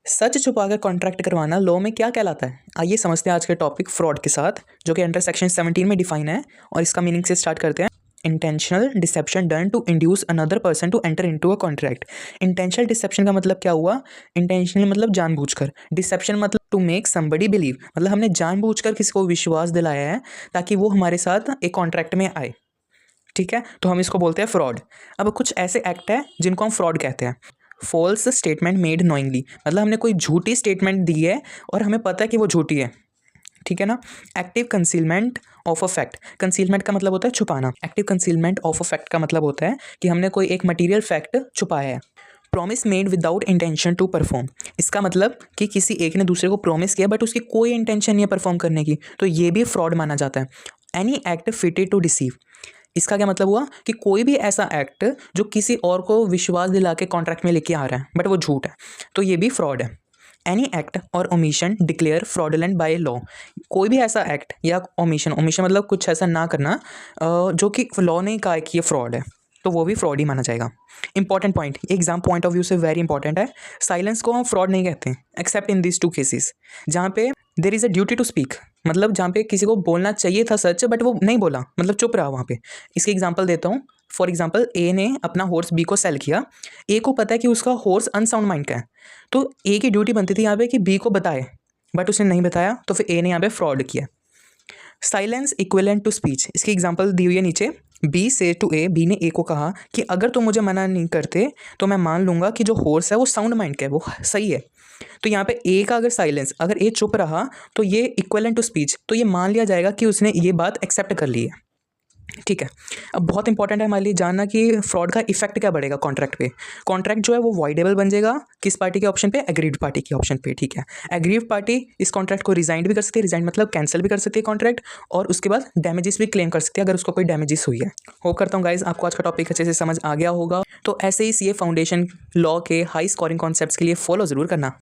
सच छुपाकर कॉन्ट्रैक्ट करवाना लॉ में क्या कहलाता है? आइए समझते हैं आज के टॉपिक फ्रॉड के साथ, जो कि अंडर सेक्शन 17 में डिफाइन है। और इसका मीनिंग से स्टार्ट करते हैं। Intentional deception done to induce another person to enter into a contract. Intentional deception का मतलब क्या हुआ? इंटेंशनल मतलब जानबूझकर, डिसेप्शन मतलब टू मेक समबडी बिलीव, मतलब हमने जानबूझकर किसी को विश्वास दिलाया है ताकि वो हमारे साथ एक कॉन्ट्रैक्ट में आए। ठीक है, तो हम इसको बोलते हैं फ्रॉड। अब कुछ ऐसे एक्ट है जिनको हम फ्रॉड कहते हैं। फॉल्स स्टेटमेंट मेड नोइंगली, मतलब हमने कोई झूठी स्टेटमेंट दी है और हमें पता है कि वो झूठी है। ठीक है ना। Active concealment of a fact, concealment का मतलब होता है छुपाना। Active concealment of a fact का मतलब होता है कि हमने कोई एक मटीरियल फैक्ट छुपाया है। Promise made without intention to perform, इसका मतलब कि किसी एक ने दूसरे को प्रॉमिस किया बट उसकी कोई इंटेंशन नहीं है परफॉर्म करने की, तो ये भी फ्रॉड माना जाता है। Any act fitted to deceive, इसका क्या मतलब हुआ कि कोई भी ऐसा एक्ट जो किसी और को विश्वास दिला के कॉन्ट्रैक्ट में लेके आ रहा है बट वो झूठ है, तो ये भी फ्रॉड है। एनी एक्ट और omission declare fraudulent by law, कोई भी ऐसा एक्ट या ओमिशन, ओमिशन मतलब कुछ ऐसा ना करना जो कि लॉ ने कहा है कि ये फ्रॉड है, तो वो भी फ्रॉड ही माना जाएगा। Important point, exam point of view से वेरी इंपॉर्टेंट है। साइलेंस को हम फ्रॉड नहीं कहते except in this two cases, जहाँ पे there is a duty to speak, मतलब जहाँ पे किसी को बोलना चाहिए था सच बट वो नहीं बोला, मतलब चुप रहा वहाँ पे। इसकी एग्जांपल देता हूँ। फॉर एग्जांपल, ए ने अपना हॉर्स बी को सेल किया। ए को पता है कि उसका हॉर्स अनसाउंड माइंड का है, तो ए की ड्यूटी बनती थी यहाँ पे कि बी को बताए, बट उसने नहीं बताया, तो फिर ए ने यहाँ पे फ्रॉड किया। साइलेंस इक्विवेलेंट टू स्पीच, इसकी एग्जांपल दी हुई है नीचे। बी से टू ए, बी ने ए को कहा कि अगर तुम मुझे मना नहीं करते तो मैं मान लूंगा कि जो हॉर्स है वो साउंड माइंड का है, वो सही है। तो यहाँ पे ए का अगर साइलेंस, अगर ए चुप रहा तो ये इक्विवेलेंट टू स्पीच, तो ये मान लिया जाएगा कि उसने ये बात एक्सेप्ट कर ली है। ठीक है। अब बहुत इंपॉर्टेंट है हमारे लिए जानना कि फ्रॉड का इफेक्ट क्या बढ़ेगा कॉन्ट्रैक्ट पे। कॉन्ट्रैक्ट जो है वो वॉइडेबल बन जाएगा किस पार्टी के ऑप्शन पे? एग्रीड पार्टी के ऑप्शन पे। ठीक है, एग्रीड पार्टी इस कॉन्ट्रैक्ट को रिजाइन भी कर सकती है, रिजाइन मतलब कैंसिल भी कर सकती है कॉन्ट्रैक्ट, और उसके बाद डैमेजेस भी क्लेम कर सकती है अगर उसको कोई डैमेजेस हुई है। होप करता हूँ गाइज आपको आज का टॉपिक अच्छे से समझ आ गया होगा। तो ऐसे ही सीए फाउंडेशन लॉ के हाई स्कोरिंग कॉन्सेप्ट्स के लिए फॉलो जरूर करना।